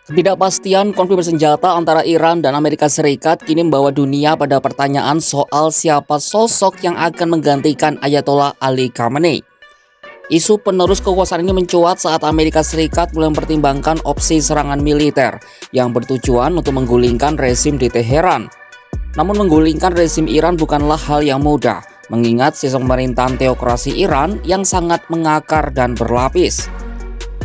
Ketidakpastian konflik bersenjata antara Iran dan Amerika Serikat kini membawa dunia pada pertanyaan soal siapa sosok yang akan menggantikan Ayatollah Ali Khamenei. Isu penerus kekuasaan ini mencuat saat Amerika Serikat mulai mempertimbangkan opsi serangan militer yang bertujuan untuk menggulingkan rezim di Teheran. Namun menggulingkan rezim Iran bukanlah hal yang mudah, mengingat sistem pemerintahan teokrasi Iran yang sangat mengakar dan berlapis.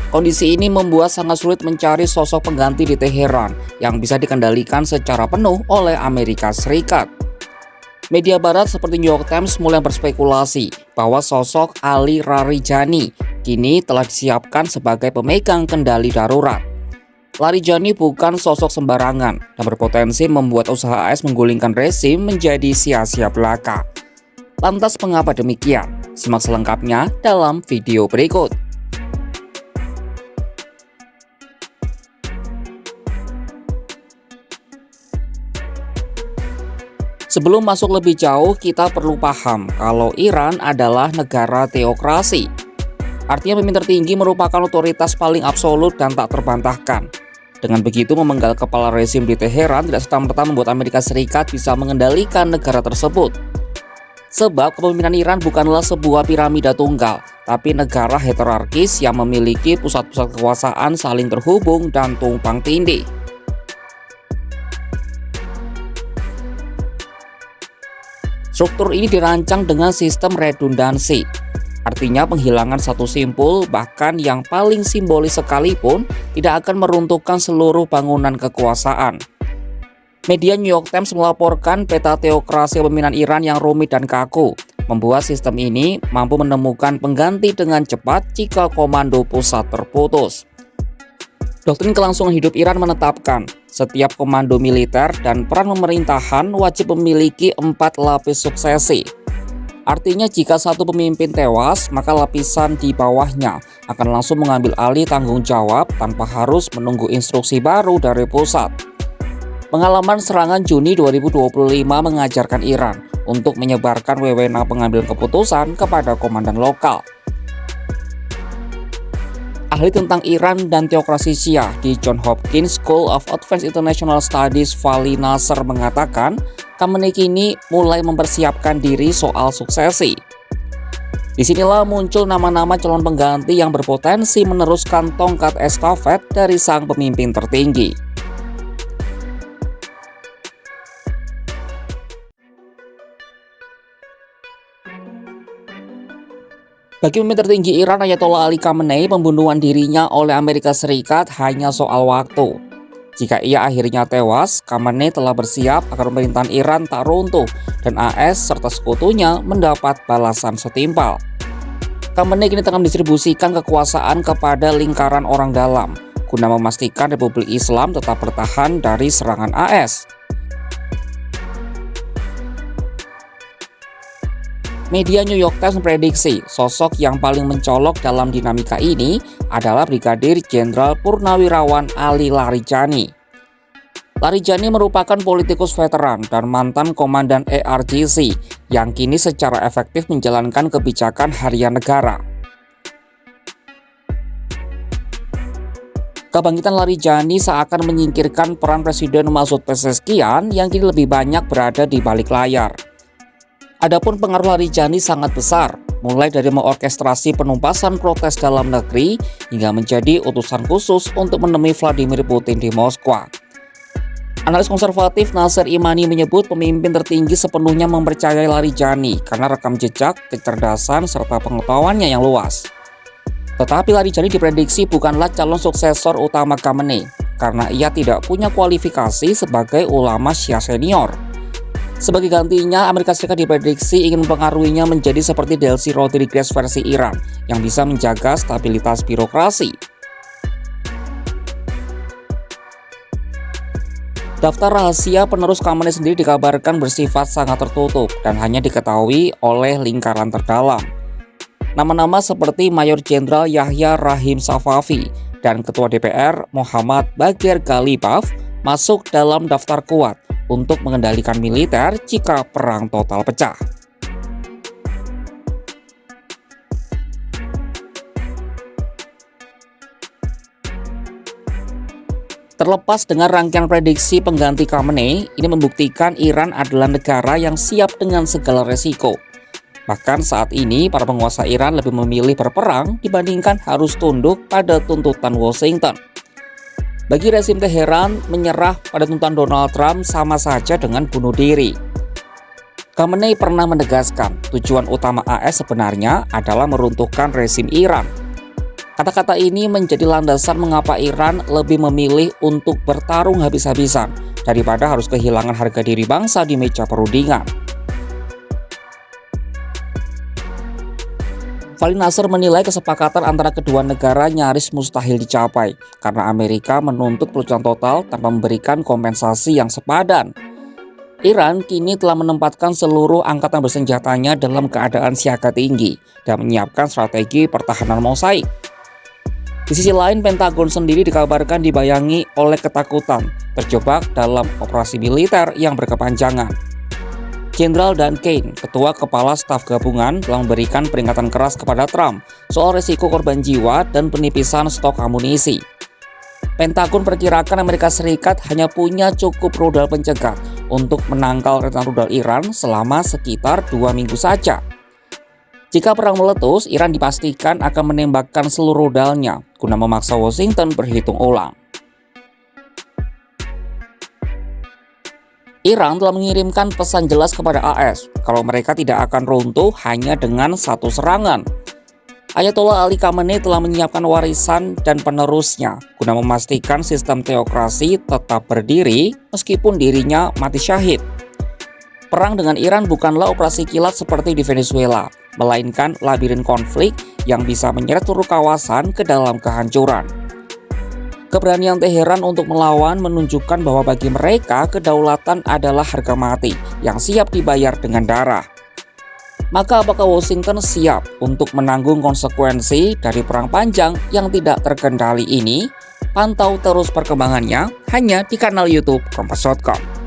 Kondisi ini membuat sangat sulit mencari sosok pengganti di Teheran yang bisa dikendalikan secara penuh oleh Amerika Serikat. Media barat seperti New York Times mulai berspekulasi bahwa sosok Ali Larijani kini telah disiapkan sebagai pemegang kendali darurat. Larijani bukan sosok sembarangan dan berpotensi membuat usaha AS menggulingkan rezim menjadi sia-sia belaka. Lantas mengapa demikian? Simak selengkapnya dalam video berikut. Sebelum masuk lebih jauh, kita perlu paham kalau Iran adalah negara teokrasi. Artinya pemimpin tertinggi merupakan otoritas paling absolut dan tak terbantahkan. Dengan begitu, memenggal kepala rezim di Teheran tidak serta-merta membuat Amerika Serikat bisa mengendalikan negara tersebut. Sebab kepemimpinan Iran bukanlah sebuah piramida tunggal, tapi negara heterarkis yang memiliki pusat-pusat kekuasaan saling terhubung dan tumpang tindih. Struktur ini dirancang dengan sistem redundansi, artinya penghilangan satu simpul bahkan yang paling simbolis sekalipun tidak akan meruntuhkan seluruh bangunan kekuasaan. Media New York Times melaporkan peta teokrasi kepemimpinan Iran yang rumit dan kaku, membuat sistem ini mampu menemukan pengganti dengan cepat jika komando pusat terputus. Doktrin kelangsungan hidup Iran menetapkan setiap komando militer dan peran pemerintahan wajib memiliki 4 lapis suksesi. Artinya jika satu pemimpin tewas, maka lapisan di bawahnya akan langsung mengambil alih tanggung jawab tanpa harus menunggu instruksi baru dari pusat. Pengalaman serangan Juni 2025 mengajarkan Iran untuk menyebarkan wewenang pengambilan keputusan kepada komandan lokal. Ahli tentang Iran dan teokrasi Syiah di Johns Hopkins School of Advanced International Studies Vali Nasser mengatakan Khamenei kini mulai mempersiapkan diri soal suksesi. Disinilah muncul nama-nama calon pengganti yang berpotensi meneruskan tongkat estafet dari sang pemimpin tertinggi. Bagi pemimpin tertinggi Iran Ayatollah Ali Khamenei, pembunuhan dirinya oleh Amerika Serikat hanya soal waktu. Jika ia akhirnya tewas, Khamenei telah bersiap agar pemerintahan Iran tak runtuh dan AS serta sekutunya mendapat balasan setimpal. Khamenei kini tengah mendistribusikan kekuasaan kepada lingkaran orang dalam, guna memastikan Republik Islam tetap bertahan dari serangan AS. Media New York Times memprediksi sosok yang paling mencolok dalam dinamika ini adalah Brigadir Jenderal Purnawirawan Ali Larijani. Larijani merupakan politikus veteran dan mantan komandan ARGC yang kini secara efektif menjalankan kebijakan harian negara. Kebangkitan Larijani seakan menyingkirkan peran Presiden Masoud Pezeshkian yang kini lebih banyak berada di balik layar. Adapun pengaruh Larijani sangat besar, mulai dari mengorkestrasi penumpasan protes dalam negeri hingga menjadi utusan khusus untuk menemui Vladimir Putin di Moskwa. Analis konservatif Nasser Imani menyebut pemimpin tertinggi sepenuhnya mempercayai Larijani karena rekam jejak, kecerdasan, serta pengetahuannya yang luas. Tetapi Larijani diprediksi bukanlah calon suksesor utama Khamenei karena ia tidak punya kualifikasi sebagai ulama Syiah senior. Sebagai gantinya, Amerika Serikat diprediksi ingin mempengaruhinya menjadi seperti Delcy Rodriguez versi Iran yang bisa menjaga stabilitas birokrasi. Daftar rahasia penerus Khamenei sendiri dikabarkan bersifat sangat tertutup dan hanya diketahui oleh lingkaran terdalam. Nama-nama seperti Mayor Jenderal Yahya Rahim Safavi dan Ketua DPR Muhammad Bagher Ghalibaf masuk dalam daftar kuat untuk mengendalikan militer jika perang total pecah. Terlepas dengan rangkaian prediksi pengganti Khamenei, ini membuktikan Iran adalah negara yang siap dengan segala resiko. Bahkan saat ini, para penguasa Iran lebih memilih berperang dibandingkan harus tunduk pada tuntutan Washington. Bagi rezim Teheran, menyerah pada tuntutan Donald Trump sama saja dengan bunuh diri. Khamenei pernah menegaskan tujuan utama AS sebenarnya adalah meruntuhkan rezim Iran. Kata-kata ini menjadi landasan mengapa Iran lebih memilih untuk bertarung habis-habisan daripada harus kehilangan harga diri bangsa di meja perundingan. Vali Nasr menilai kesepakatan antara kedua negara nyaris mustahil dicapai karena Amerika menuntut pelucuan total tanpa memberikan kompensasi yang sepadan. Iran kini telah menempatkan seluruh angkatan bersenjatanya dalam keadaan siaga tinggi dan menyiapkan strategi pertahanan mosaik. Di sisi lain, Pentagon sendiri dikabarkan dibayangi oleh ketakutan terjebak dalam operasi militer yang berkepanjangan. Jenderal Dan Kane, Ketua Kepala Staf Gabungan, telah memberikan peringatan keras kepada Trump soal risiko korban jiwa dan penipisan stok amunisi. Pentagon perkirakan Amerika Serikat hanya punya cukup rudal pencegat untuk menangkal rentetan rudal Iran selama sekitar 2 minggu saja. Jika perang meletus, Iran dipastikan akan menembakkan seluruh rudalnya guna memaksa Washington berhitung ulang. Iran telah mengirimkan pesan jelas kepada AS kalau mereka tidak akan runtuh hanya dengan satu serangan. Ayatollah Ali Khamenei telah menyiapkan warisan dan penerusnya guna memastikan sistem teokrasi tetap berdiri meskipun dirinya mati syahid. Perang dengan Iran bukanlah operasi kilat seperti di Venezuela, melainkan labirin konflik yang bisa menyeret seluruh kawasan ke dalam kehancuran. Keberanian Teheran untuk melawan menunjukkan bahwa bagi mereka kedaulatan adalah harga mati yang siap dibayar dengan darah. Maka apakah Washington siap untuk menanggung konsekuensi dari perang panjang yang tidak terkendali ini? Pantau terus perkembangannya hanya di kanal YouTube Kompas.com.